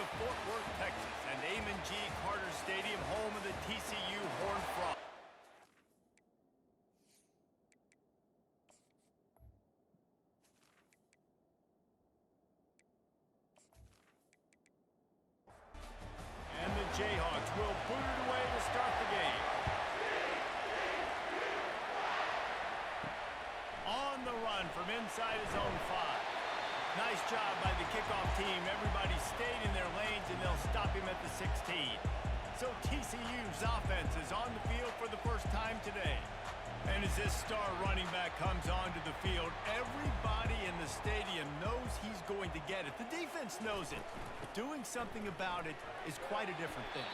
of Fort Worth, Texas, and Amon G. Carter Stadium, home of the TCU Horned Frogs. And the Jayhawks will boot it away to start the game. On the run from inside his own 5. Nice job by the kickoff team. Everybody stayed in their lanes, and they'll stop him at the 16. So TCU's offense is on the field for the first time today. And as this star running back comes onto the field, everybody in the stadium knows he's going to get it. The defense knows it. Doing something about it is quite a different thing.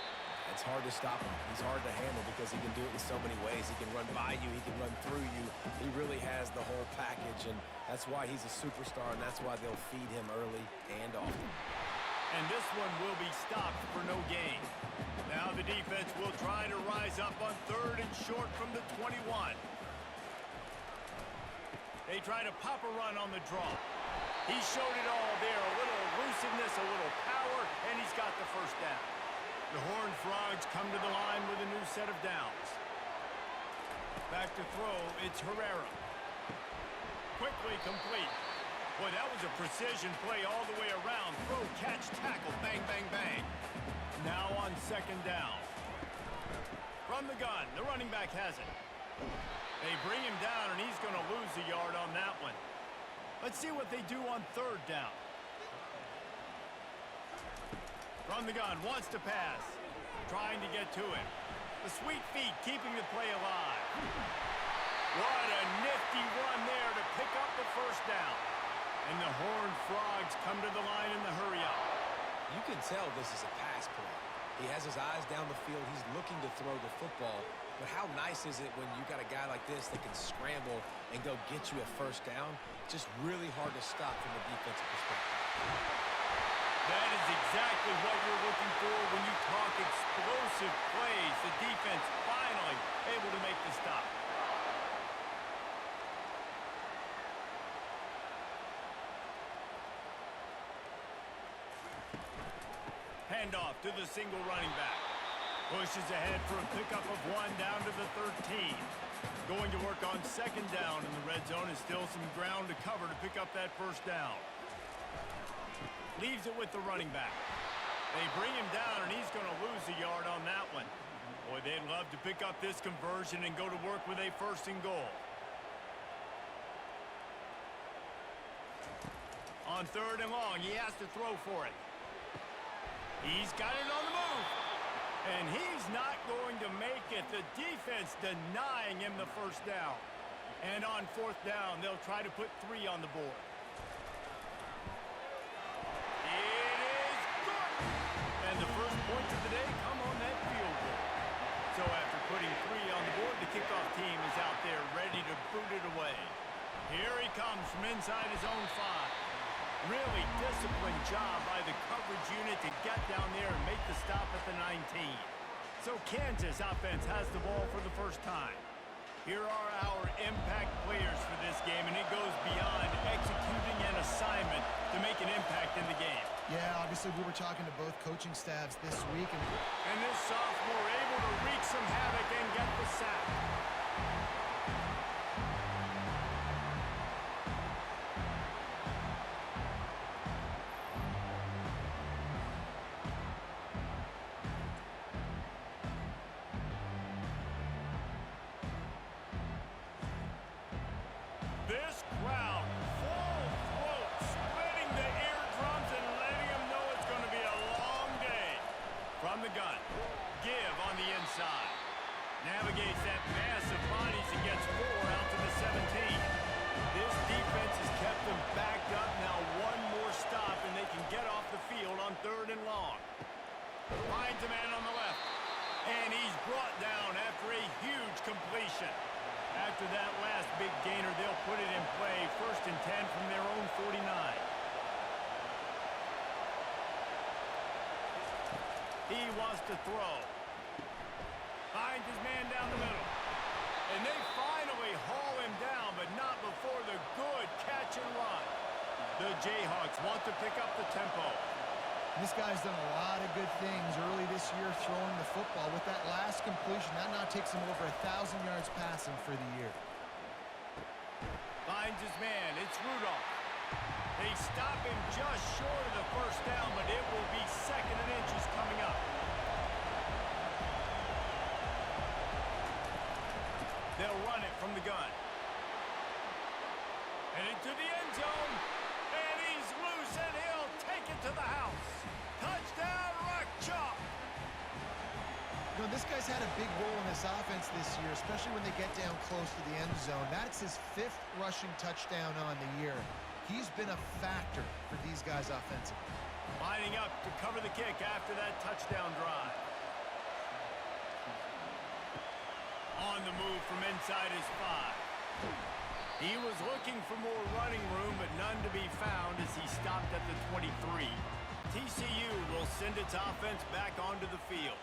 It's hard to stop him. He's hard to handle because he can do it in so many ways. He can run by you. He can run through you. He really has the whole package, and that's why he's a superstar, and that's why they'll feed him early and often. And this one will be stopped for no gain. Now the defense will try to rise up on 3rd and short from the 21. They try to pop a run on the draw. He showed it all there. A little elusiveness, a little power, and he's got the first down. The Horned Frogs come to the line with a new set of downs. Back to throw, it's Herrera. Quickly complete. Boy, that was a precision play all the way around. Throw, catch, tackle, bang, bang, bang. Now on 2nd down. From the gun, the running back has it. They bring him down, and he's going to lose a yard on that one. Let's see what they do on 3rd down. From the gun, wants to pass. Trying to get to him. The sweet feet keeping the play alive. What a nifty run there to pick up the first down. And the Horned Frogs come to the line in the hurry-up. You can tell this is a pass play. He has his eyes down the field. He's looking to throw the football. But how nice is it when you got a guy like this that can scramble and go get you a first down? Just really hard to stop from a defensive perspective. That is exactly what you're looking for when you talk explosive plays. The defense finally able to make the stop. Handoff to the single running back. Pushes ahead for a pickup of 1 down to the 13. Going to work on 2nd down, and the red zone is still some ground to cover to pick up that first down. Leaves it with the running back. They bring him down, and he's going to lose a yard on that one. Boy, they'd love to pick up this conversion and go to work with a 1st and goal. On 3rd and long, he has to throw for it. He's got it on the move. And he's not going to make it. The defense denying him the first down. And on 4th down, they'll try to put 3 on the board. And the first points of the day come on that field goal. So after putting 3 on the board, the kickoff team is out there ready to boot it away. Here he comes from inside his own 5. Really disciplined job by the coverage unit to get down there and make the stop at the 19. So Kansas offense has the ball for the first time. Here are our impact players for this game, and it goes beyond executing an assignment to make an impact in the game. Yeah, obviously we were talking to both coaching staffs this week. And this sophomore able to wreak some havoc and get the sack. This crowd, full throat, splitting the eardrums and letting them know it's going to be a long day. From the gun, give on the inside. Navigates that mass of bodies and gets 4 out to the 17. This defense has kept them backed up. Now 1 more stop and they can get off the field on 3rd and long. Finds a man on the left. And he's brought down after a huge completion. After that last big gainer, they'll put it in play. 1st and 10 from their own 49. He wants to throw. Finds his man down the middle. And they finally haul him down, but not before the good catch and run. The Jayhawks want to pick up the tempo. This guy's done a lot of good things early this year throwing the football. With that last completion, that now takes him over 1,000 yards passing for the year. Finds his man. It's Rudolph. They stop him just short of the first down, but it will be 2nd and inches coming up. They'll run it from the gun. And into the end zone. And he's loose, and he'll take it to the house. Touchdown, Rock Chalk. You know, this guy's had a big role in this offense this year, especially when they get down close to the end zone. That's his 5th rushing touchdown on the year. He's been a factor for these guys offensively. Lining up to cover the kick after that touchdown drive. On the move from inside his 5. He was looking for more running room, but none to be found as he stopped at the 23. TCU will send its offense back onto the field.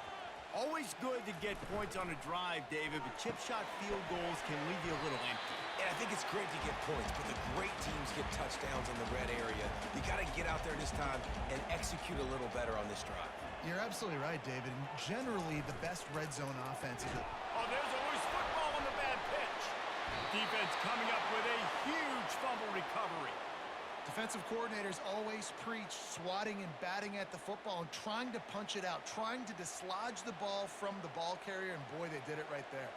Always good to get points on a drive, David, but chip shot field goals can leave you a little empty. And I think it's great to get points, but the great teams get touchdowns in the red area. You got to get out there this time and execute a little better on this drive. You're absolutely right, David. And generally, the best red zone offense is Oh, there's always football on the bad pitch. Defense coming up with a huge fumble recovery. defensive coordinators always preach swatting and batting at the football and trying to punch it out, trying to dislodge the ball from the ball carrier, and boy, they did it right there.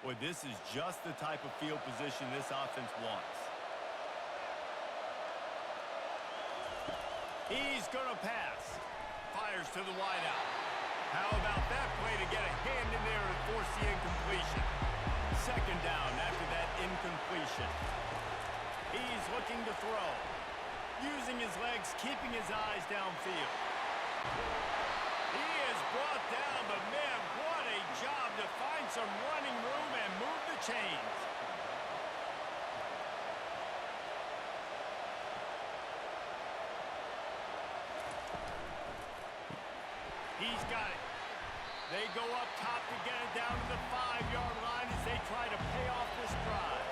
Boy, this is just the type of field position this offense wants. He's going to pass. Fires to the wideout. How about that play to get a hand in there and force the incompletion? Second down after that incompletion. He's looking to throw. Using his legs, keeping his eyes downfield. He is brought down, but man, what a job to find some running room and move the chains. He's got it. They go up top to get it down to the 5-yard line as they try to pay off this drive.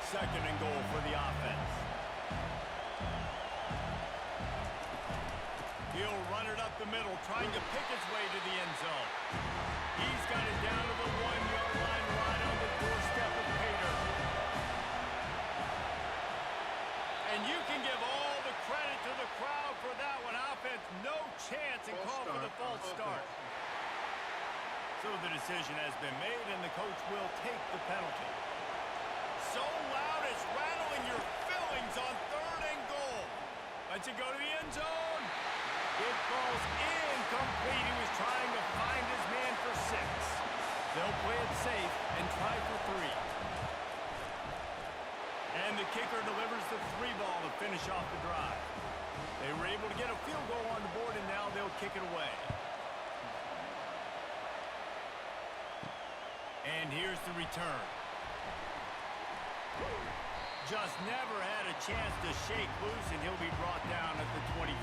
Second and goal for the offense. He'll run it up the middle, trying to pick his way to the end zone. He's got it down to the 1-yard line right on the doorstep of Pater. And you can give all the credit to the crowd for that one. Offense, no chance, and call for the false start. So the decision has been made, and the coach will take the penalty. So loud it's rattling your fillings on 3rd and goal. Lets it go to the end zone. It falls incomplete. He was trying to find his man for 6. They'll play it safe and try for 3. And the kicker delivers the 3 ball to finish off the drive. They were able to get a field goal on the board, and now they'll kick it away. And here's the return. Just never had a chance to shake loose, and he'll be brought down at the 24.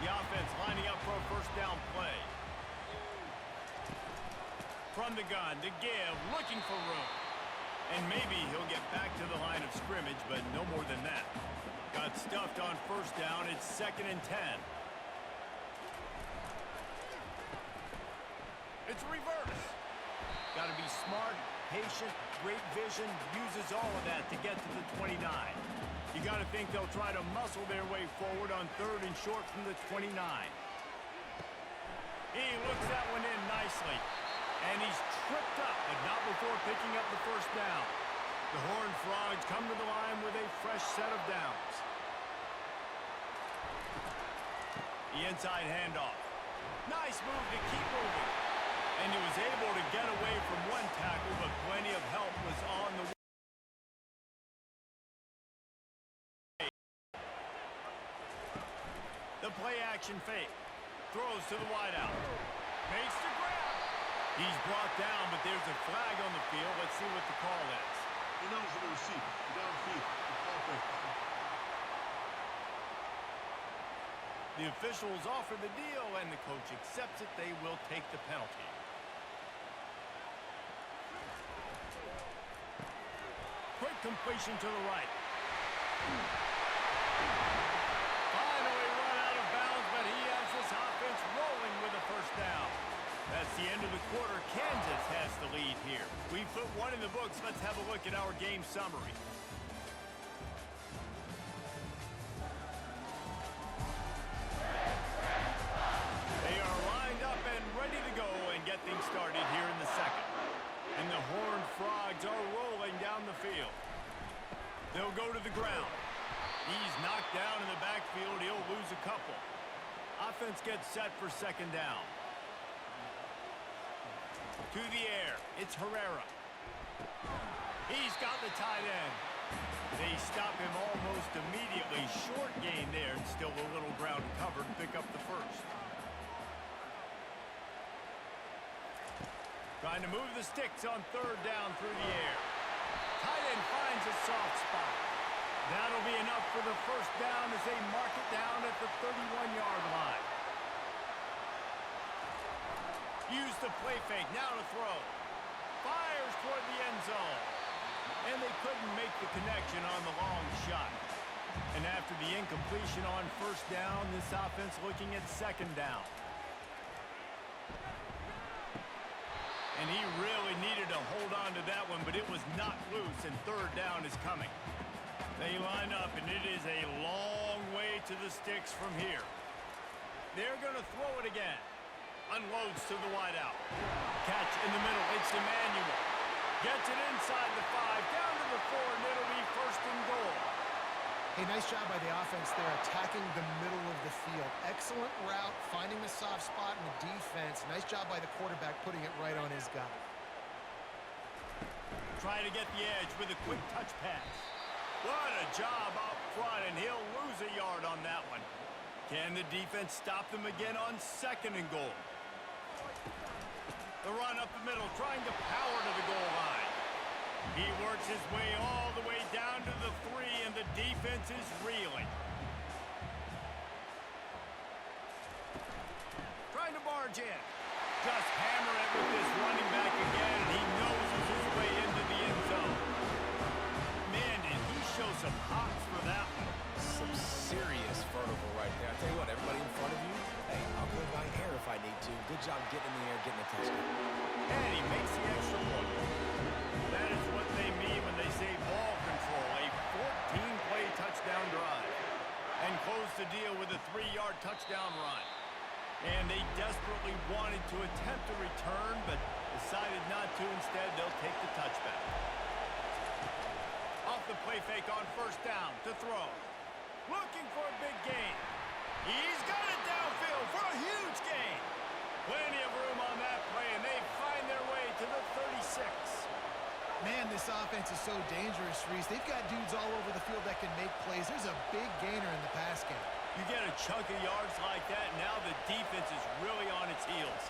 The offense lining up for a first down play. From the gun, to give, looking for room. And maybe he'll get back to the line of scrimmage, but no more than that. Got stuffed on first down. It's 2nd and 10. It's reverse. Got to be smart, patient, great vision, uses all of that to get to the 29. You got to think they'll try to muscle their way forward on 3rd and short from the 29. He looks that one in nicely. And he's tripped up, but not before picking up the first down. The Horned Frogs come to the line with a fresh set of downs. The inside handoff. Nice move to keep moving. And he was able to get away from one tackle, but plenty of help was on the way. The play-action fake. Throws to the wideout. Makes the grab. He's brought down, but there's a flag on the field. Let's see what the call is. He knows the receiver. Downfield. The officials offer the deal, and the coach accepts it. They will take the penalty. completion to the right. Finally run out of bounds, but he has this offense rolling with a first down. That's the end of the quarter. Kansas has the lead here. We put one in the books. Let's have a look at our game summary. They are lined up and ready to go and get things started here in the second. And the Horned Frogs are rolling down the field. They'll go to the ground. He's knocked down in the backfield. He'll lose a couple. Offense gets set for second down. To the air, it's Herrera. He's got the tight end. They stop him almost immediately. Short gain there, and still a little ground covered to pick up the first. Trying to move the sticks on third down through the air. Tight end finds a soft spot. That'll be enough for the first down as they mark it down at the 31-yard line. Use the play fake, now to throw. Fires toward the end zone. And they couldn't make the connection on the long shot. And after the incompletion on first down, this offense looking at second down. And he really needed to hold on to that one, but it was not loose, and third down is coming. They line up, and it is a long way to the sticks from here. They're going to throw it again. Unloads to the wideout. Catch in the middle. It's Emmanuel. Gets it inside the 5, down to the 4, and it'll be first and goal. Hey, nice job by the offense there, attacking the middle of the field. Excellent route, finding the soft spot in the defense. Nice job by the quarterback putting it right on his guy. Try to get the edge with a quick touch pass. What a job up front, and he'll lose a yard on that one. Can the defense stop them again on second and goal? The run up the middle, trying to power to the goal line. He works his way all the way down to the 3, and the defense is reeling. Trying to barge in. Just hammer it with this running back again, and he noses his way into the end zone. Man, did he show some hops for that one. Some serious vertical right there. I tell you what, everybody in front of you, hey, I'll go by air if I need to. Good job getting in the air, getting a touchdown. And he makes the extra point. That is what they mean when they say ball control, a 14-play touchdown drive. And close the deal with a 3-yard touchdown run. And they desperately wanted to attempt a return, but decided not to. Instead, they'll take the touchback. Off the play fake on first down to throw. Looking for a big gain. He's got it downfield for a huge gain. Plenty of room on that play, and they find their way to the 36. Man, this offense is so dangerous, Reese. They've got dudes all over the field that can make plays. There's a big gainer in the pass game. You get a chunk of yards like that, and now the defense is really on its heels.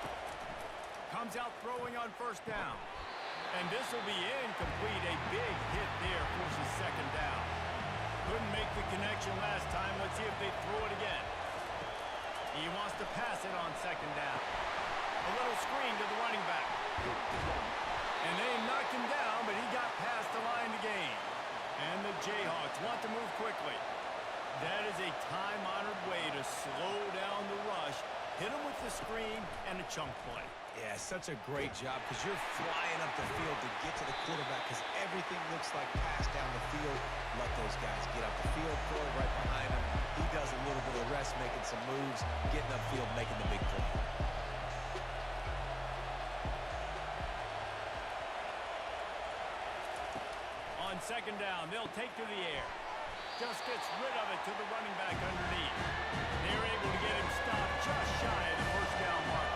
Comes out throwing on first down. And this will be incomplete. A big hit there forces second down. Couldn't make the connection last time. Let's see if they throw it again. He wants to pass it on second down. A little screen to the running back. And they knocked him down, but he got past the line to gain. And the Jayhawks want to move quickly. That is a time-honored way to slow down the rush, hit him with the screen, and a chunk play. Yeah, such a great job because you're flying up the field to get to the quarterback because everything looks like pass down the field. Let those guys get up the field, throw it right behind him. He does a little bit of rest, making some moves, getting upfield, making the big play. On second down, they'll take to the air. Just gets rid of it to the running back underneath. They're able to get him stopped just shy of the first down mark.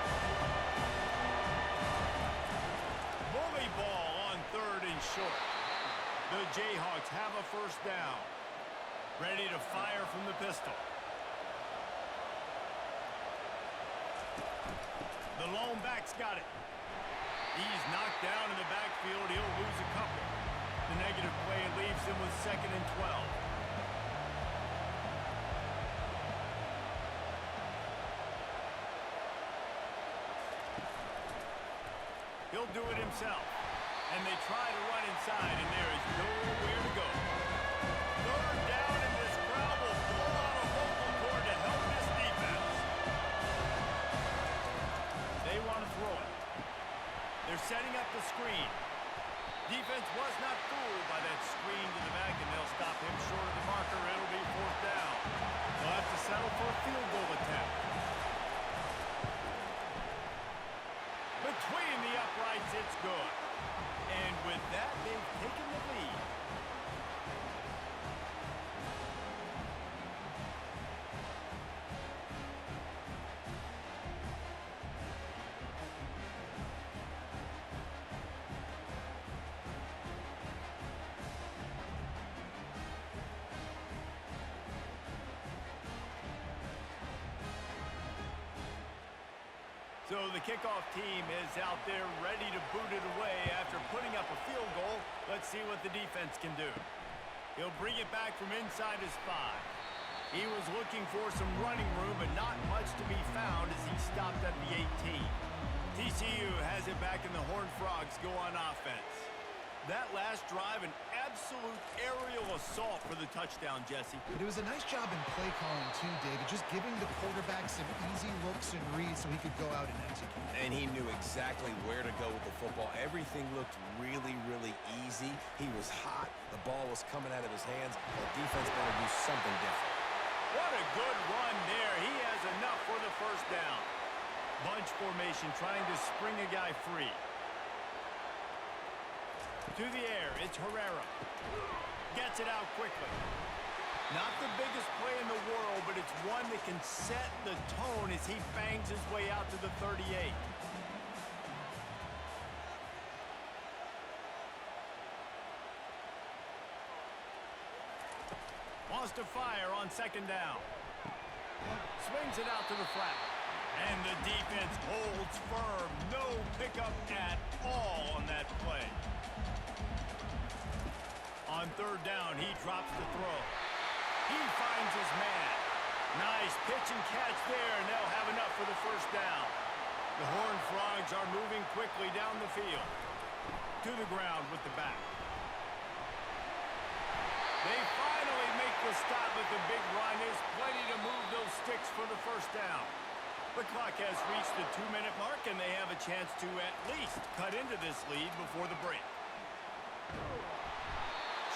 Bully ball on third and short. The Jayhawks have a first down. Ready to fire from the pistol. The lone back's got it. He's knocked down in the backfield. He'll lose a couple. The negative play leaves him with second and 12. He'll do it himself. And they try to run inside, and there is nowhere to go. Third down, and this crowd will blow out a vocal cord to help this defense. They want to throw it. They're setting up the screen. Defense was not fooled by that screen to the back, and they'll stop him short of the marker. It'll be fourth down. They'll have to settle for a field goal attempt. Between the uprights, it's good. And with that, they've taken the lead. So the kickoff team is out there ready to boot it away after putting up a field goal. Let's see what the defense can do. He'll bring it back from inside his 5. He was looking for some running room, but not much to be found as he stopped at the 18. TCU has it back, and the Horned Frogs go on offense. That last drive, an absolute aerial assault for the touchdown, Jesse. But it was a nice job in play calling too, David, just giving the quarterback some easy looks and reads so he could go out and execute. And he knew exactly where to go with the football. Everything looked really, really easy. He was hot. The ball was coming out of his hands. The defense better do something different. What a good run there. He has enough for the first down. Bunch formation trying to spring a guy free. To the air, it's Herrera. Gets it out quickly. Not the biggest play in the world, but it's one that can set the tone as he bangs his way out to the 38. Wants to fire on second down. Swings it out to the flat. And the defense holds firm. No pickup at all on that play. On third down, he drops the throw. He finds his man. Nice pitch and catch there, and they'll have enough for the first down. The Horned Frogs are moving quickly down the field. To the ground with the back. They finally make the stop with the big run. There's plenty to move those sticks for the first down. The clock has reached the 2-minute mark, and they have a chance to at least cut into this lead before the break.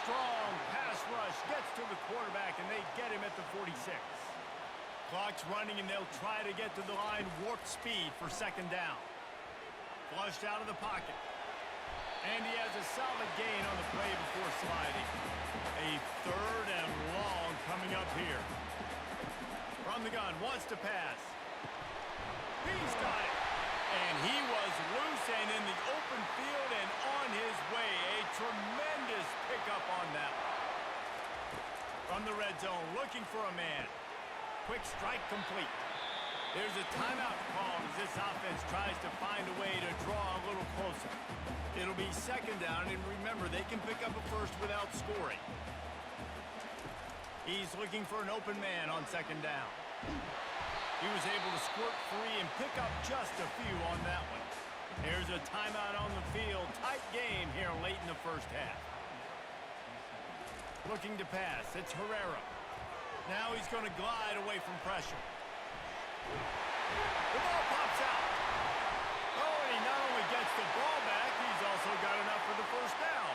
Strong pass rush gets to the quarterback, and they get him at the 46. Clock's running, and they'll try to get to the line warp speed for second down. Flushed out of the pocket. And he has a solid gain on the play before sliding. A third and long coming up here. From the gun, wants to pass. He's got it. And he was loose and in the open field and on his way. A tremendous pickup on that one. From the red zone, looking for a man. Quick strike complete. There's a timeout called as this offense tries to find a way to draw a little closer. It'll be second down, and remember, they can pick up a first without scoring. He's looking for an open man on second down. He was able to squirt free and pick up just a few on that one. There's a timeout on the field. Tight game here late in the first half. Looking to pass. It's Herrera. Now he's going to glide away from pressure. The ball pops out. Oh, and he not only gets the ball back, he's also got enough for the first down.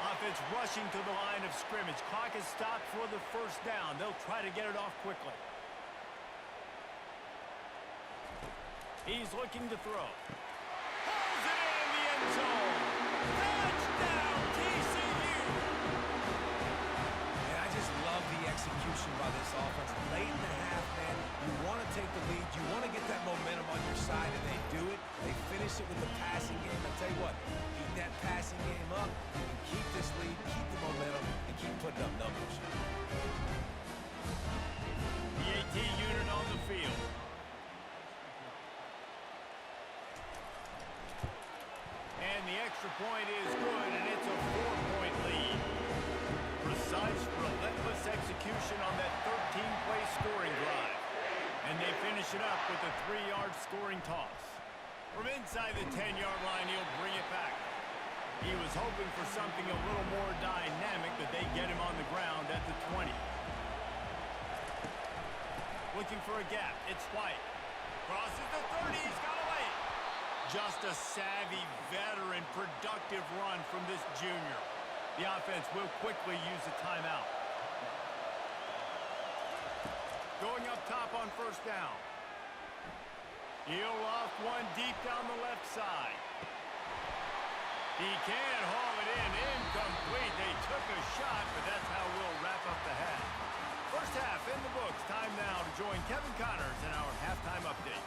Offense rushing to the line of scrimmage. Clock is stopped for the first down. They'll try to get it off quickly. He's looking to throw. Pulls it in the end zone. Touchdown, TCU! And I just love the execution by this offense. Late in the half, man, you want to take the lead. You want to get that momentum on your side, and they do it. They finish it with the passing game. I tell you what, keep that passing game up, and keep this lead, keep the momentum, and keep putting up numbers. The AT unit on the field. And the extra point is good, and it's a 4-point lead. Precise, relentless execution on that 13-play scoring drive. And they finish it up with a 3-yard scoring toss. From inside the 10-yard line, he'll bring it back. He was hoping for something a little more dynamic, but they get him on the ground at the 20. Looking for a gap. It's White. Crosses the 30. He's got away. Just a savvy, veteran, productive run from this junior. The offense will quickly use a timeout. Going up top on first down. He'll loft one deep down the left side. He can't haul it in. Incomplete. They took a shot, but that's how we'll wrap up the half. First half in the books. Time now to join Kevin Connors in our halftime update.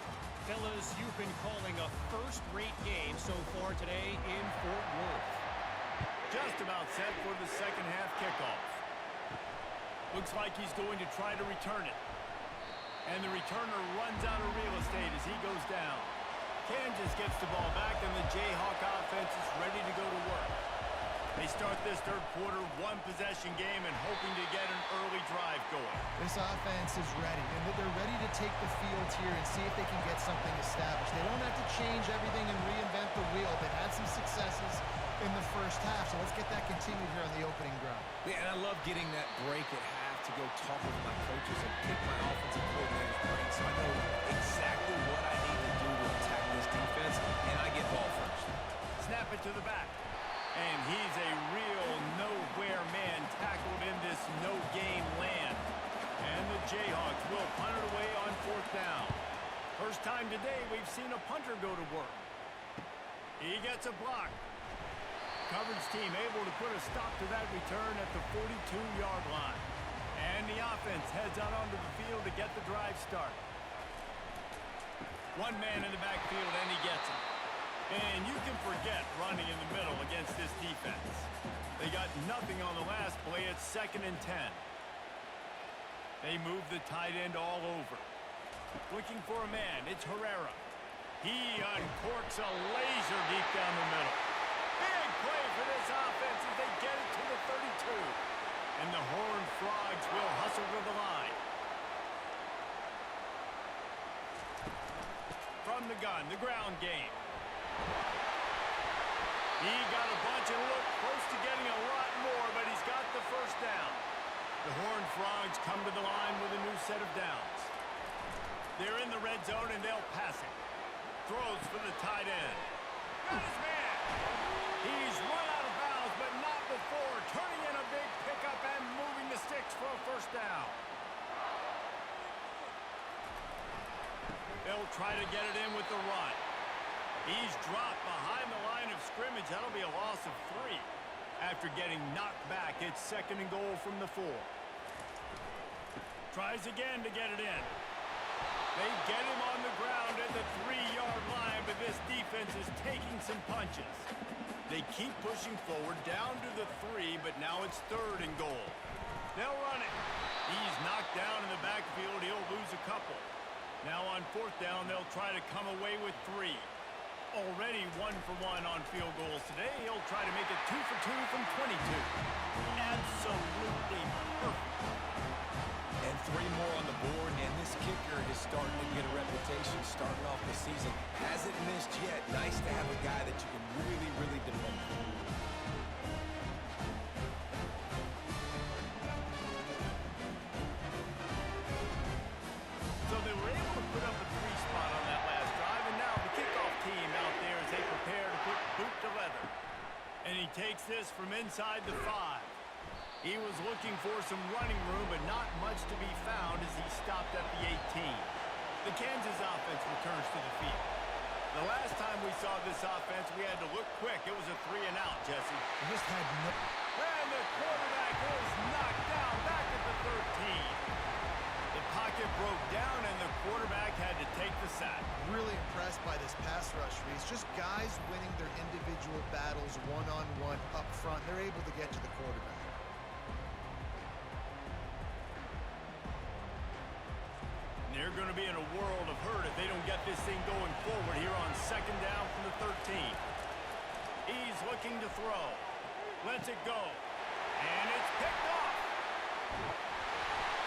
Fellas, you've been calling a first-rate game so far today in Fort Worth. Just about set for the second half kickoff. Looks like he's going to try to return it. And the returner runs out of real estate as he goes down. Kansas gets the ball back, and the Jayhawk offense is ready to go to work. They start this third quarter one-possession game and hoping to get an early drive going. This offense is ready, and they're ready to take the field here and see if they can get something established. They don't have to change everything and reinvent the wheel. They've had some successes in the first half, so let's get that continued here on the opening drive. Yeah, and I love getting that break at half to go talk with my coaches and pick my offensive coordinator's brain so I know exactly what I need to do to attack this defense, and I get ball first. Snap it to the back. And he's a real nowhere man tackled in this no-game land. And the Jayhawks will punt it away on fourth down. First time today we've seen a punter go to work. He gets a block. Coverage team able to put a stop to that return at the 42-yard line. And the offense heads out onto the field to get the drive started. One man in the backfield, and he gets it. And you can forget running in the middle against this defense. They got nothing on the last play. It's 2nd and 10. They move the tight end all over. Looking for a man. It's Herrera. He uncorks a laser deep down the middle. Big play for this offense as they get it to the 32. And the Horned Frogs will hustle to the line. From the gun, the ground game. He got a bunch and looked close to getting a lot more, but he's got the first down. The Horned Frogs come to the line with a new set of downs. They're in the red zone, and they'll pass it. Throws for the tight end. Got his man. He's run out of bounds, but not before. Turning in a big pickup and moving the sticks for a first down. They'll try to get it in with the run. He's dropped behind the line of scrimmage. That'll be a loss of 3. After getting knocked back, it's 2nd and goal from the 4. Tries again to get it in. They get him on the ground at the 3-yard line, but this defense is taking some punches. They keep pushing forward down to the 3, but now it's 3rd and goal. They'll run it. He's knocked down in the backfield. He'll lose a couple. Now on 4th down, they'll try to come away with 3. Already 1 for 1 on field goals today. He'll try to make it 2 for 2 from 22. Absolutely perfect. And 3 more on the board, and this kicker is starting to get a reputation starting off the season. Hasn't missed yet. Nice to have a guy that you can really, really depend on. So they were able to put up a 3 spot on that last drive, and now the kickoff team out there as they prepare to put boot to leather. And he takes this from inside the 5. He was looking for some running room, but not much to be found as he stopped at the 18. The Kansas offense returns to the field. The last time we saw this offense, we had to look quick. It was a 3-and-out, Jesse. They just had no... And the quarterback is knocked down back at the 13. The pocket broke down, and the quarterback had to take the sack. Really impressed by this pass rush, Reese. Just guys winning their individual battles one-on-one up front. They're able to get to the quarterback. They're going to be in a world of hurt if they don't get this thing going forward here on 2nd down from the 13. He's looking to throw. Lets it go. And it's picked off.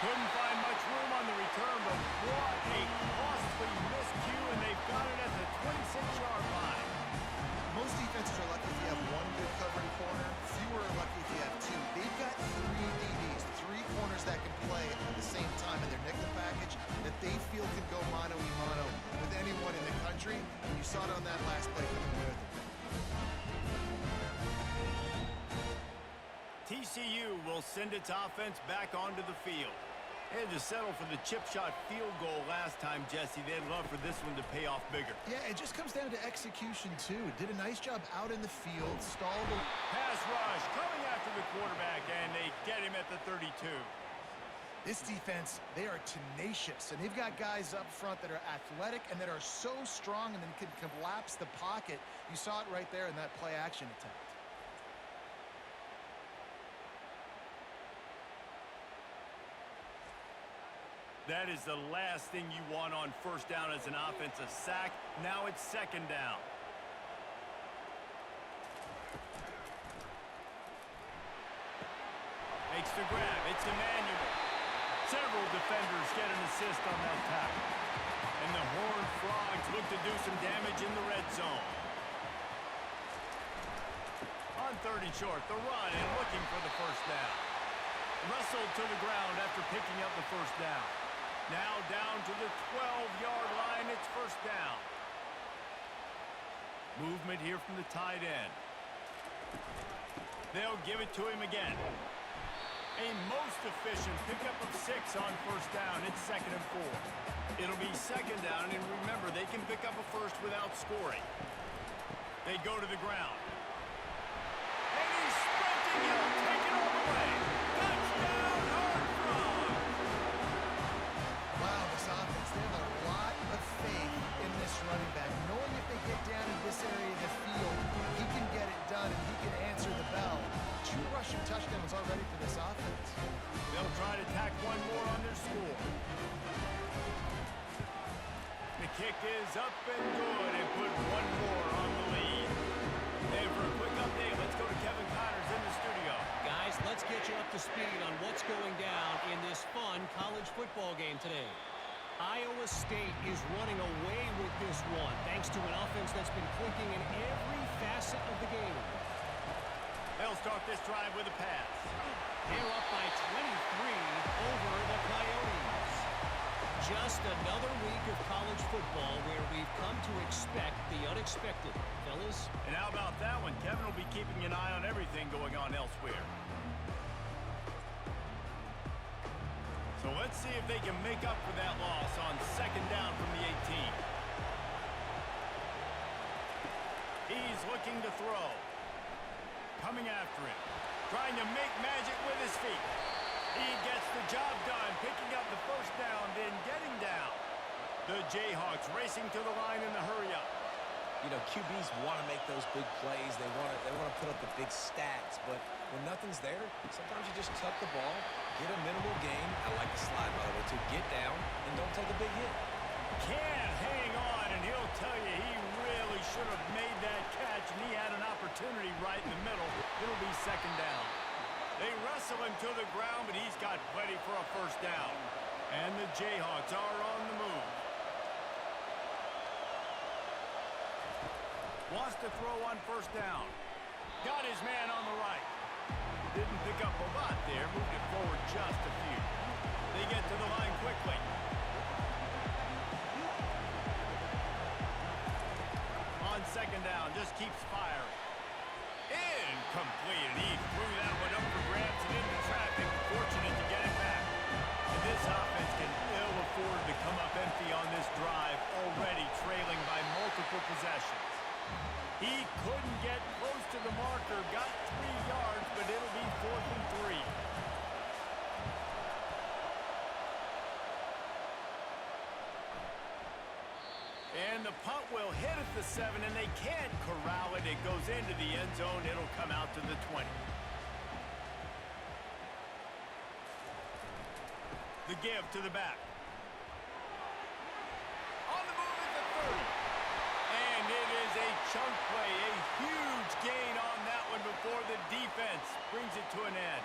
Couldn't find much room on the return, but what a costly miscue, and they've got it at the 26-yard line. Most defenses are lucky if you have one good saw it on that last play coming away with it. TCU will send its offense back onto the field. They had to settle for the chip shot field goal last time, Jesse. They'd love for this one to pay off bigger. Yeah, it just comes down to execution, too. Did a nice job out in the field, stalled. Pass rush coming after the quarterback, and they get him at the 32. This defense, they are tenacious, and they've got guys up front that are athletic and that are so strong and then can collapse the pocket. You saw it right there in that play-action attempt. That is the last thing you want on first down as an offensive sack. Now it's second down. Makes the grab. It's Emmanuel. Several defenders get an assist on that tackle. And the Horned Frogs look to do some damage in the red zone. On 30 short, the run and looking for the first down. Wrestled to the ground after picking up the first down. Now down to the 12-yard line, it's first down. Movement here from the tight end. They'll give it to him again. A most efficient pickup of 6 on first down. It's 2nd and 4. It'll be second down, and remember, they can pick up a first without scoring. They go to the ground. And he's sprinting. He'll take it all the way. Touchdown, Horned Frogs! Wow, this offense, they have a lot of faith in this running back. Knowing if they get down in this area of the field, he can get it done and he can answer the bell. 2 rushing touchdowns already for this offense. They'll try to tack one more on their score. The kick is up and good and put one more on the lead. And for a quick update, let's go to Kevin Connors in the studio. Guys, let's get you up to speed on what's going down in this fun college football game today. Iowa State is running away with this one, thanks to an offense that's been clicking in every facet of the game. They'll start this drive with a pass. They're up by 23 over the Coyotes. Just another week of college football where we've come to expect the unexpected, fellas. And how about that one? Kevin will be keeping an eye on everything going on elsewhere. So let's see if they can make up for that loss on second down from the 18. He's looking to throw. Coming after him. Trying to make magic with his feet. He gets the job done, picking up the first down, then getting down. The Jayhawks racing to the line in the hurry-up. You know, QBs want to make those big plays. They want to put up the big stats. But when nothing's there, sometimes you just tuck the ball, get a minimal gain. I like the slide, by the way, to get down and don't take a big hit. Can't hang on, and he'll tell you he really should have made that catch, and he had an opportunity right in the middle. It'll be second down. They wrestle him to the ground, but he's got plenty for a first down. And the Jayhawks are on the move. Wants to throw on first down. Got his man on the right. Didn't pick up a lot there. Moved it forward just a few. They get to the line quickly. On second down, just keeps firing. Incomplete, and he threw that one up for grabs and into traffic. Fortunate to get it back. And this offense can ill afford to come up empty on this drive, already trailing by multiple possessions. He couldn't get close to the marker, got 3 yards, but it'll be 4th and 3. And the punt will hit at the 7, and they can't corral it. It goes into the end zone. It'll come out to the 20. The give to the back. On the move at the 30. And it is a chunk play, a huge gain on that one before the defense brings it to an end.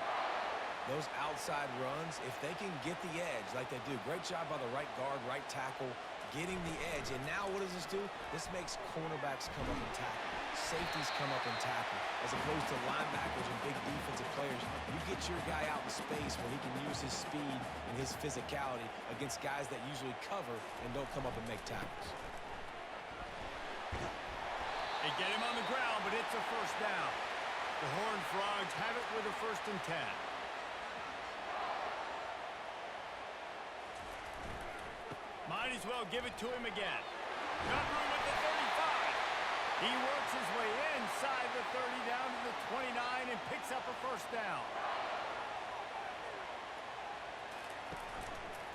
Those outside runs, if they can get the edge like they do, great job by the right guard, right tackle, getting the edge. And now what does this do? This makes cornerbacks come up and tackle. Safeties come up and tackle. As opposed to linebackers and big defensive players, you get your guy out in space where he can use his speed and his physicality against guys that usually cover and don't come up and make tackles. They get him on the ground, but it's a first down. The Horned Frogs have it with a 1st and 10. Might as well give it to him again. Got room at the 35. He works his way inside the 30 down to the 29 and picks up a first down.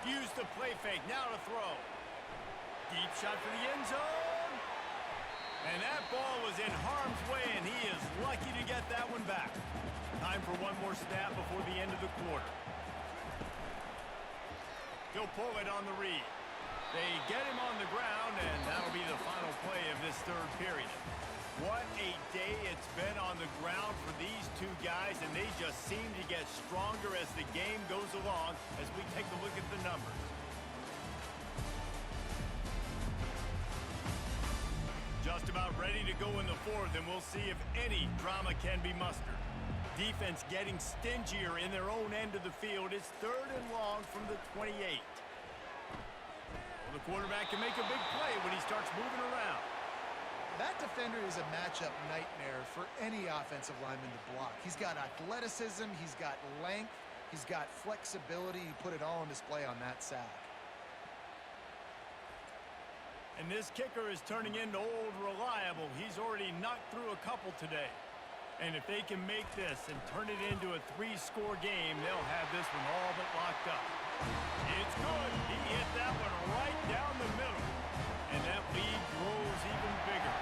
Use the play fake, now to throw. Deep shot for the end zone. And that ball was in harm's way, and he is lucky to get that one back. Time for one more snap before the end of the quarter. He'll pull it on the read. They get him on the ground, and that'll be the final play of this 3rd period. What a day it's been on the ground for these two guys, and they just seem to get stronger as the game goes along as we take a look at the numbers. Just about ready to go in the 4th, and we'll see if any drama can be mustered. Defense getting stingier in their own end of the field. It's 3rd and long from the 28. Well, the quarterback can make a big play when he starts moving around. That defender is a matchup nightmare for any offensive lineman to block. He's got athleticism, he's got length, he's got flexibility. He put it all on display on that sack. And this kicker is turning into old reliable. He's already knocked through a couple today. And if they can make this and turn it into a 3-score game, they'll have this one all but locked up. It's good. He hit that one right down the middle. And that lead grows even bigger.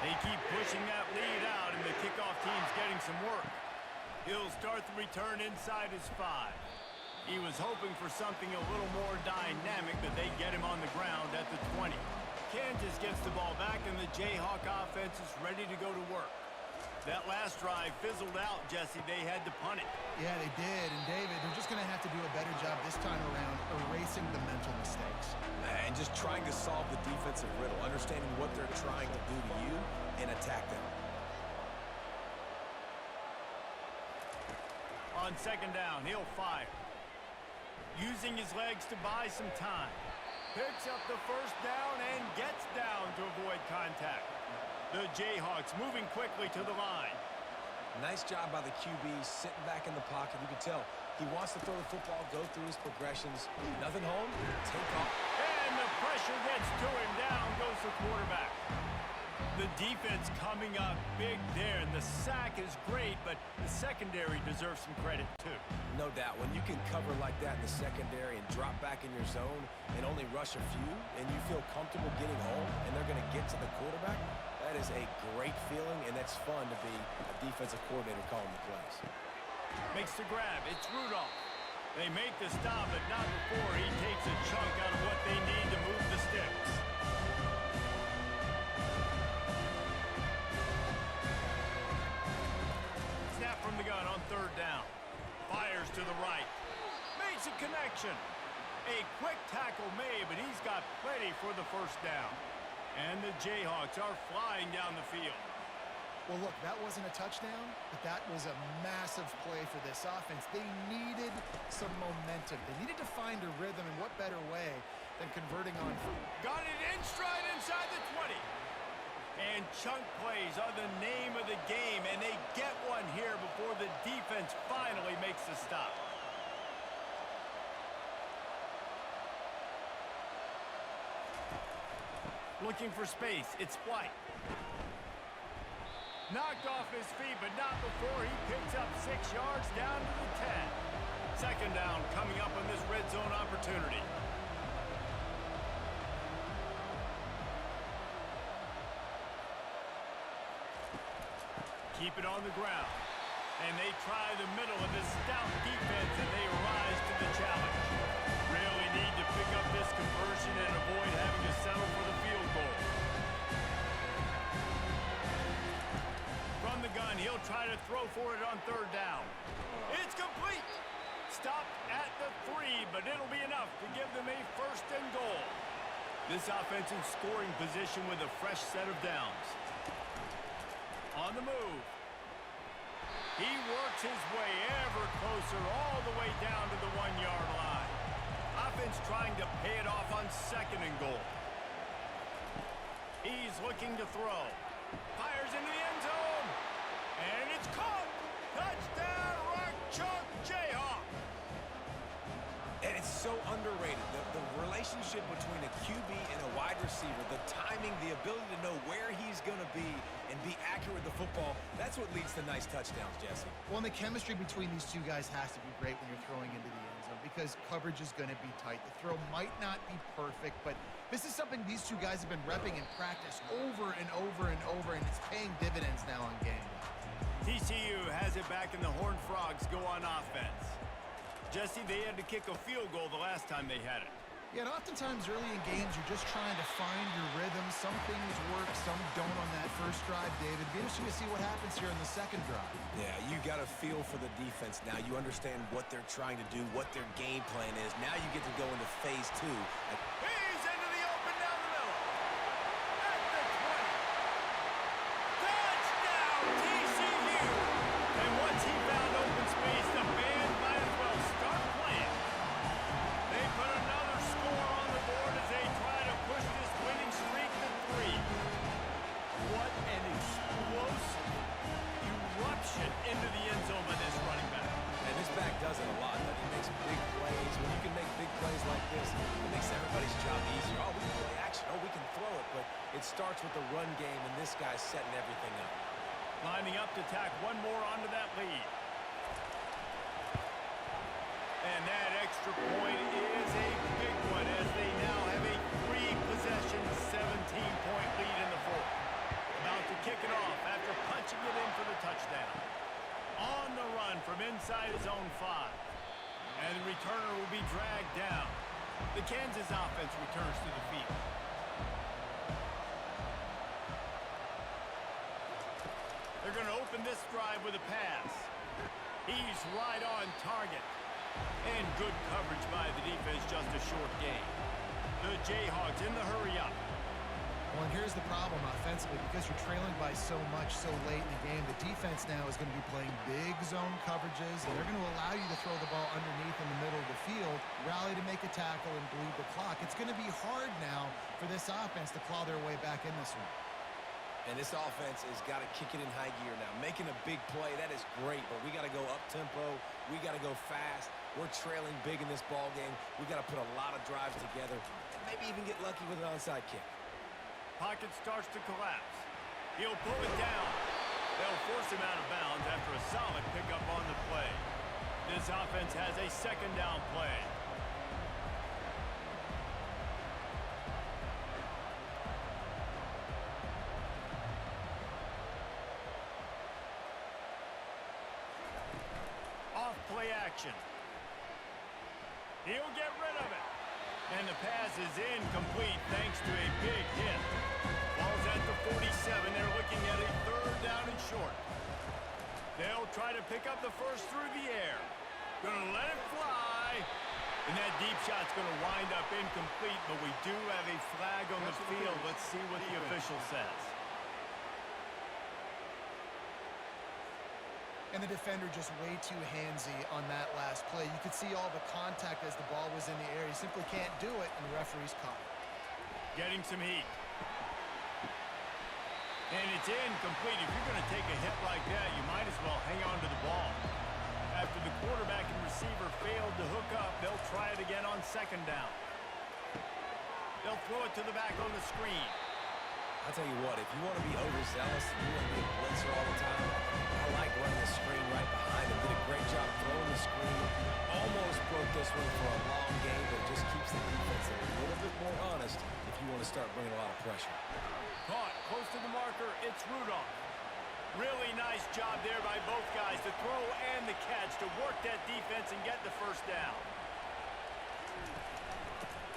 They keep pushing that lead out, and the kickoff team's getting some work. He'll start the return inside his 5. He was hoping for something a little more dynamic, but they get him on the ground at the 20. Kansas gets the ball back, and the Jayhawk offense is ready to go to work. That last drive fizzled out, Jesse. They had to punt it. Yeah, they did. And, David, they're just going to have to do a better job this time around erasing the mental mistakes. And just trying to solve the defensive riddle, understanding what they're trying to do to you and attack them. On 2nd down, he'll fire. Using his legs to buy some time. Picks up the first down and gets down to avoid contact. The Jayhawks moving quickly to the line. Nice job by the QB, sitting back in the pocket. You can tell he wants to throw the football, go through his progressions. Nothing home, take off. And the pressure gets to him. Down goes the quarterback. The defense coming up big there, and the sack is great, but the secondary deserves some credit too. No doubt. When you can cover like that in the secondary and drop back in your zone and only rush a few, and you feel comfortable getting home, and they're going to get to the quarterback, that is a great feeling, and it's fun to be a defensive coordinator calling the plays. Makes the grab. It's Rudolph. They make the stop, but not before he takes a chunk out of what they need to move the sticks. Snap from the gun on 3rd down. Fires to the right. Makes a connection. A quick tackle made, but he's got plenty for the first down. And the Jayhawks are flying down the field. Well, look, that wasn't a touchdown, but that was a massive play for this offense. They needed some momentum. They needed to find a rhythm, and what better way than converting on foot. Got it in stride inside the 20. And chunk plays are the name of the game, and they get one here before the defense finally makes the stop. Looking for space. It's White. Knocked off his feet, but not before he picks up 6 yards down to the 10. 2nd down coming up on this red zone opportunity. Keep it on the ground. And they try the middle of this stout defense, and they rise to the challenge. Really need to pick up this conversion and avoid having to settle for the field goal. From the gun, he'll try to throw for it on 3rd down. It's complete. Stopped at the 3, but it'll be enough to give them a 1st and goal. This offensive scoring position with a fresh set of downs. On the move. He works his way ever closer all the way down to the 1-yard line. Offense trying to pay it off on 2nd and goal. He's looking to throw. Fires into the end zone. And it's caught. Touchdown, Rock Chalk Jayhawk. And it's so underrated. The relationship between a QB and a wide receiver, the timing, the ability to know where he's going to be and be accurate with the football, that's what leads to nice touchdowns, Jesse. Well, and the chemistry between these two guys has to be great when you're throwing into the end zone because coverage is going to be tight. The throw might not be perfect, but this is something these two guys have been repping in practice over and over and over, and it's paying dividends now on game day. TCU has it back and the Horned Frogs go on offense. Jesse, they had to kick a field goal the last time they had it. Yeah, and oftentimes early in games, you're just trying to find your rhythm. Some things work, some don't on that first drive, David. It'd be interesting to see what happens here in the second drive. Yeah, you got a feel for the defense now. You understand what they're trying to do, what their game plan is. Now you get to go into phase two. He's into the open down the middle. At the 20. Touchdown, TCU! And once he found open space, the band might as well start playing. They put another score on the board as they try to push this winning streak to 3. What an explosive eruption into the end zone by this running back. And this back does it a lot. He makes big plays. When you can make big plays like this, it makes everybody's job easier. Oh, we can play action. Oh, we can throw it. But it starts with the run game, and this guy's setting everything up. Lining up to tack one more onto that lead. And that extra point is a big one as they now have a 3-possession, 17-point lead in the fourth. About to kick it off after punching it in for the touchdown. On the run from inside his own 5. And the returner will be dragged down. The Kansas offense returns to the field. They're going to open this drive with a pass. He's right on target. And good coverage by the defense, just a short gain. The Jayhawks in the hurry-up. Well, and here's the problem offensively. Because you're trailing by so much so late in the game, the defense now is going to be playing big zone coverages, and they're going to allow you to throw the ball underneath in the middle of the field, rally to make a tackle, and bleed the clock. It's going to be hard now for this offense to claw their way back in this one. And this offense has got to kick it in high gear now. Making a big play, that is great, but we got to go up-tempo. We got to go fast. We're trailing big in this ball game. We got to put a lot of drives together and maybe even get lucky with an onside kick. Pocket starts to collapse. He'll pull it down. They'll force him out of bounds after a solid pickup on the play. This offense has a second down play. Off-play action. He'll get rid of it. And the pass is incomplete thanks to a big hit. Ball's at the 47. They're looking at a third down and short. They'll try to pick up the first through the air. Gonna let it fly. And that deep shot's gonna wind up incomplete, but we do have a flag on the field. Let's see what the official says. And the defender just way too handsy on that last play. You could see all the contact as the ball was in the air. He simply can't do it, and the referee's caught it. Getting some heat. And it's incomplete. If you're going to take a hit like that, you might as well hang on to the ball. After the quarterback and receiver failed to hook up, they'll try it again on second down. They'll throw it to the back on the screen. I'll tell you what, if you want to be overzealous and you want to be a blitzer all the time, I like running the screen right behind him. Did a great job throwing the screen. Almost broke this one for a long game, but it just keeps the defense a little bit more honest if you want to start bringing a lot of pressure. Caught close to the marker. It's Rudolph. Really nice job there by both guys, the throw and the catch, to work that defense and get the first down.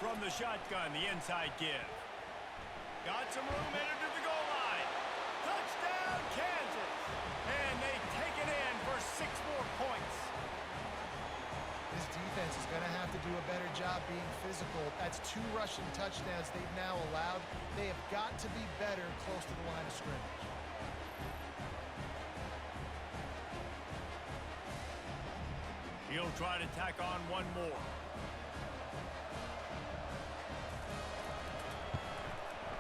From the shotgun, the inside give. Got some room, entered to the goal line. Touchdown, Kansas. And they take it in for 6 more points. This defense is going to have to do a better job being physical. That's 2 rushing touchdowns they've now allowed. They have got to be better close to the line of scrimmage. He'll try to tack on one more.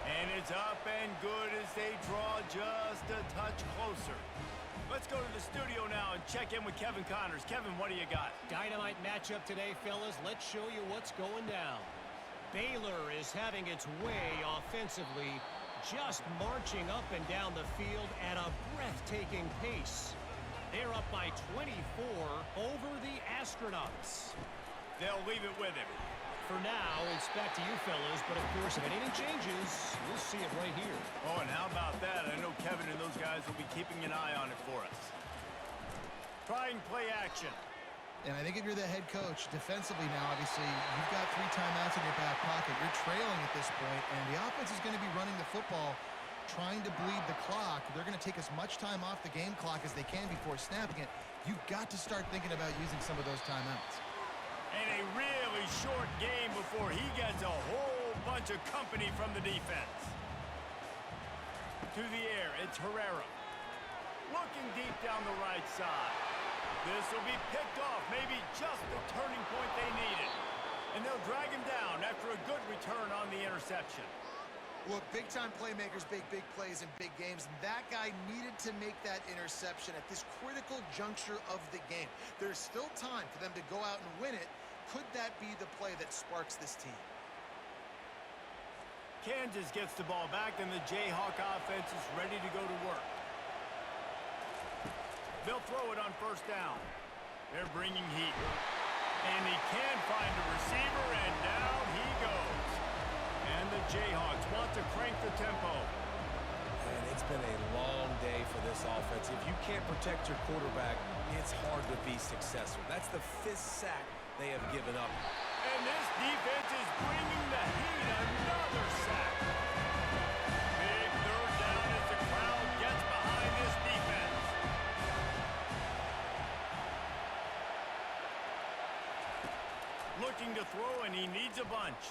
And it's up and good as they draw just a touch closer. Let's go to the studio now and check in with Kevin Connors. Kevin, what do you got? Dynamite matchup today, fellas. Let's show you what's going down. Baylor is having its way offensively, just marching up and down the field at a breathtaking pace. They're up by 24 over the Astronauts. They'll leave it with him. For now, it's back to you, fellas, but of course, if anything changes, you'll see it right here. Oh, and how about that? I know Kevin and those guys will be keeping an eye on it for us. Trying play action. And I think if you're the head coach, defensively now, obviously, you've got 3 timeouts in your back pocket. You're trailing at this point, and the offense is going to be running the football, trying to bleed the clock. They're going to take as much time off the game clock as they can before snapping it. You've got to start thinking about using some of those timeouts. And a really short game before he gets a whole bunch of company from the defense. To the air, it's Herrera. Looking deep down the right side. This will be picked off, maybe just the turning point they needed. And they'll drag him down after a good return on the interception. Look, big-time playmakers make big plays in big games, and that guy needed to make that interception at this critical juncture of the game. There's still time for them to go out and win it. Could that be the play that sparks this team? Kansas gets the ball back, and the Jayhawk offense is ready to go to work. They'll throw it on first down. They're bringing heat. And he can find a receiver, and down he goes. And the Jayhawks want to crank the tempo. And it's been a long day for this offense. If you can't protect your quarterback, it's hard to be successful. That's the 5th sack they have given up. And this defense is bringing the heat. Another sack. Big third down as the crowd gets behind this defense. Looking to throw, and he needs a bunch.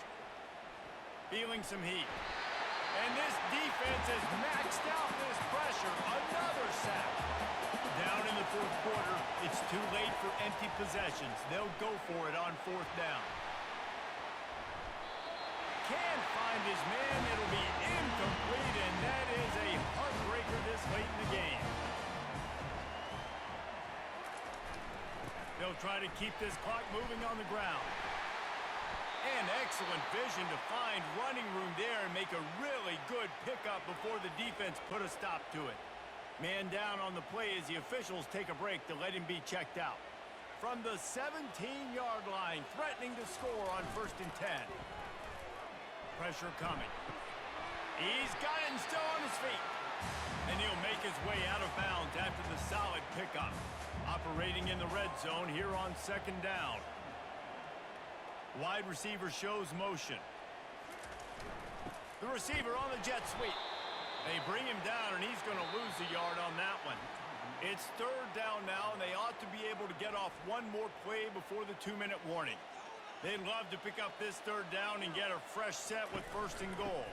Feeling some heat. And this defense has maxed out this pressure. Another sack. Down in the 4th quarter, it's too late for empty possessions. They'll go for it on 4th down. Can't find his man. It'll be incomplete, and that is a heartbreaker this late in the game. They'll try to keep this clock moving on the ground. And excellent vision to find running room there and make a really good pickup before the defense put a stop to it. Man down on the play as the officials take a break to let him be checked out. From the 17-yard line, threatening to score on 1st and 10. Pressure coming. He's got it and still on his feet. And he'll make his way out of bounds after the solid pickup. Operating in the red zone here on 2nd down. Wide receiver shows motion. The receiver on the jet sweep. They bring him down, and he's going to lose a yard on that one. It's 3rd down now, and they ought to be able to get off one more play before the 2-minute warning. They'd love to pick up this 3rd down and get a fresh set with 1st and goal.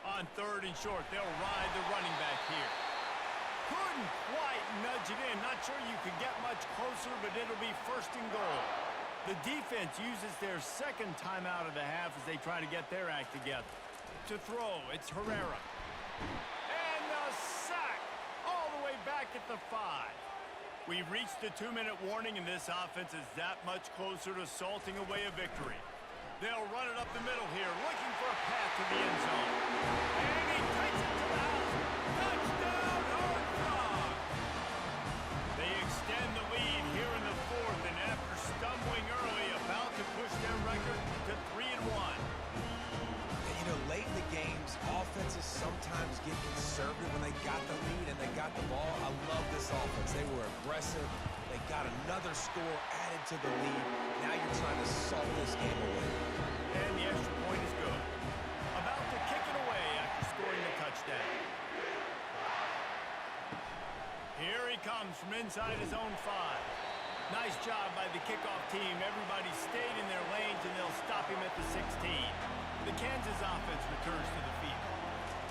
On 3rd and short, they'll ride the running back here. Couldn't quite nudge it in. Not sure you could get much closer, but it'll be 1st and goal. The defense uses their 2nd timeout of the half as they try to get their act together. To throw, it's Herrera. And a sack all the way back at the 5. We've reached the 2-minute warning, and this offense is that much closer to salting away a victory. They'll run it up the middle here, looking for a path to the end zone. And he takes it to the house. Touchdown, Horned Frogs! They extend the lead here in the 4th, and after stumbling early, about to push their record to 3-1. Late in the games, offenses sometimes get conservative when they got the lead and they got the ball. I love this offense. They were aggressive. They got another score added to the lead. Now you're trying to salt this game away. And the extra point is good. About to kick it away after scoring a touchdown. Here he comes from inside his own 5. Nice job by the kickoff team. Everybody stayed in their lanes, and they'll stop him at the 16. The Kansas offense returns to the field.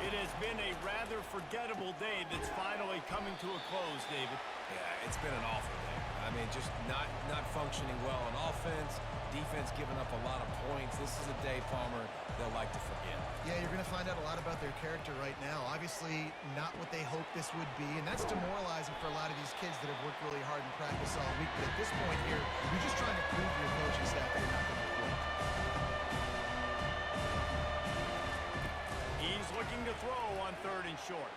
It has been a rather forgettable day that's finally coming to a close, David. Yeah, it's been an awful day. I mean, just not functioning well on offense, defense giving up a lot of points. This is a day, Palmer, they'll like to forget. Yeah, you're going to find out a lot about their character right now. Obviously, not what they hoped this would be, and that's demoralizing for a lot of these kids that have worked really hard in practice all week. But at this point here, you're just trying to prove to your coaching staff that you're not going to quit. He's looking to throw on 3rd and short.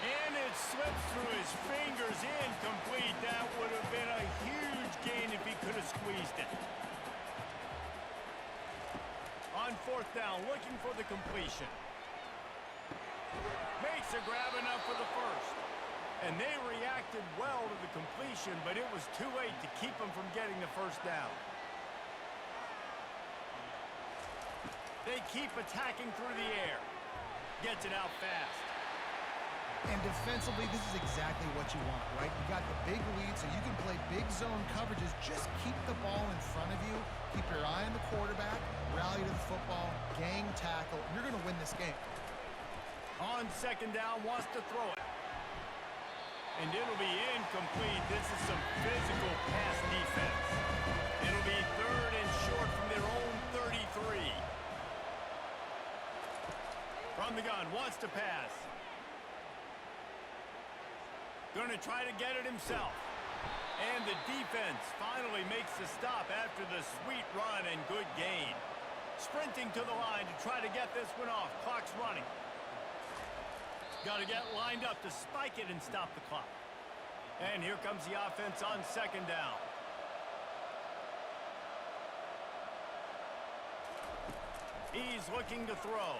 And it slips through his fingers, incomplete. That would have been a huge gain if he could have squeezed it. On 4th down, looking for the completion. Makes a grab enough for the first. And they reacted well to the completion, but it was too late to keep them from getting the first down. They keep attacking through the air. Gets it out fast. And defensively, this is exactly what you want, right? You got the big lead, so you can play big zone coverages. Just keep the ball in front of you. Keep your eye on the quarterback. Rally to the football. Gang tackle. You're going to win this game. On 2nd down, wants to throw it. And it'll be incomplete. This is some physical pass defense. It'll be 3rd and short from their own 33. From the gun, wants to pass. Going to try to get it himself. And the defense finally makes the stop after the sweet run and good gain. Sprinting to the line to try to get this one off. Clock's running. Got to get lined up to spike it and stop the clock. And here comes the offense on 2nd down. He's looking to throw.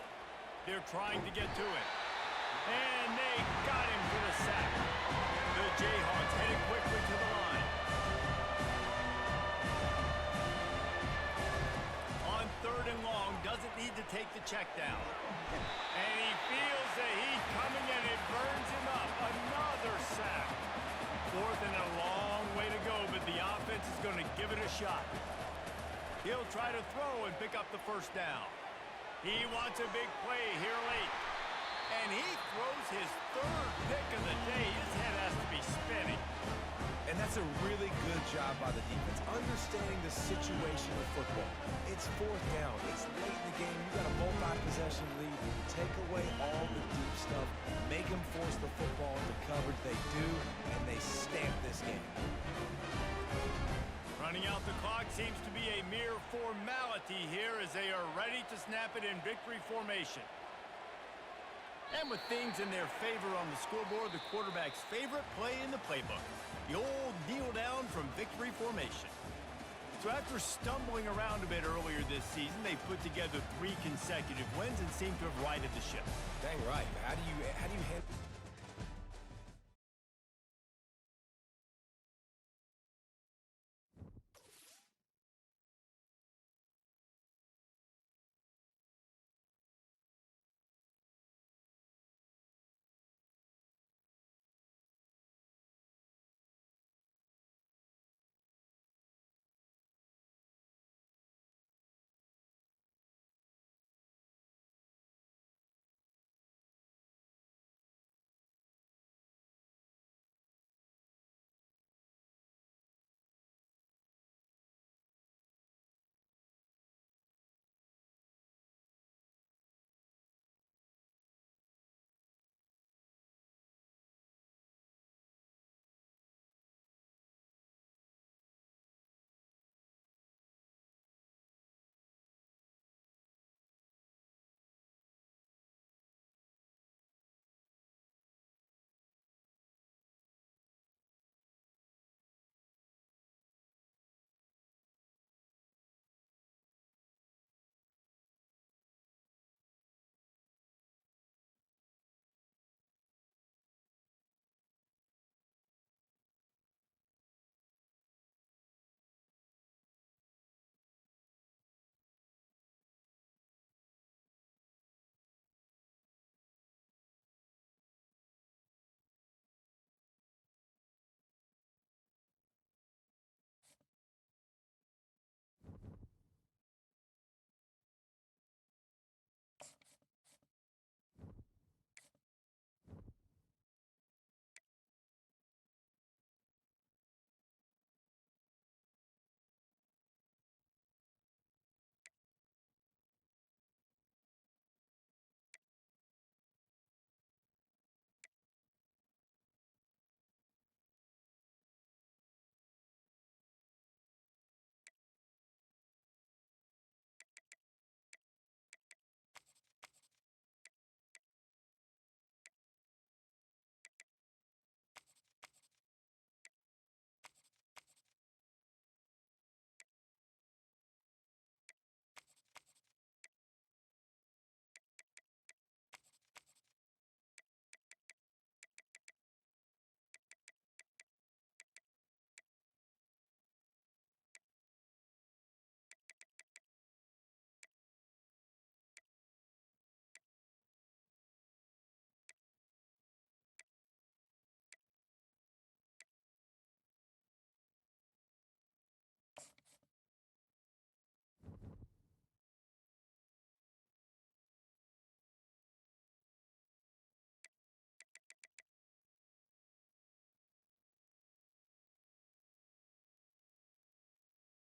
They're trying to get to it. And they got him for the sack. The Jayhawks headed quickly to the line. On 3rd and long, doesn't need to take the check down. And he feels the heat coming and it burns him up. Another sack. 4th and a long way to go, but the offense is going to give it a shot. He'll try to throw and pick up the first down. He wants a big play here late. And he throws his 3rd pick of the day. His head has to be spinning. And that's a really good job by the defense, understanding the situation of football. It's 4th down. It's late in the game. You got a multi-possession lead. Take away all the deep stuff. Make them force the football into coverage. They do, and they stamp this game. Running out the clock seems to be a mere formality here as they are ready to snap it in victory formation. And with things in their favor on the scoreboard, the quarterback's favorite play in the playbook, the old kneel down from victory formation. So after stumbling around a bit earlier this season, they put together 3 consecutive wins and seem to have righted the ship. Dang right. How do you handle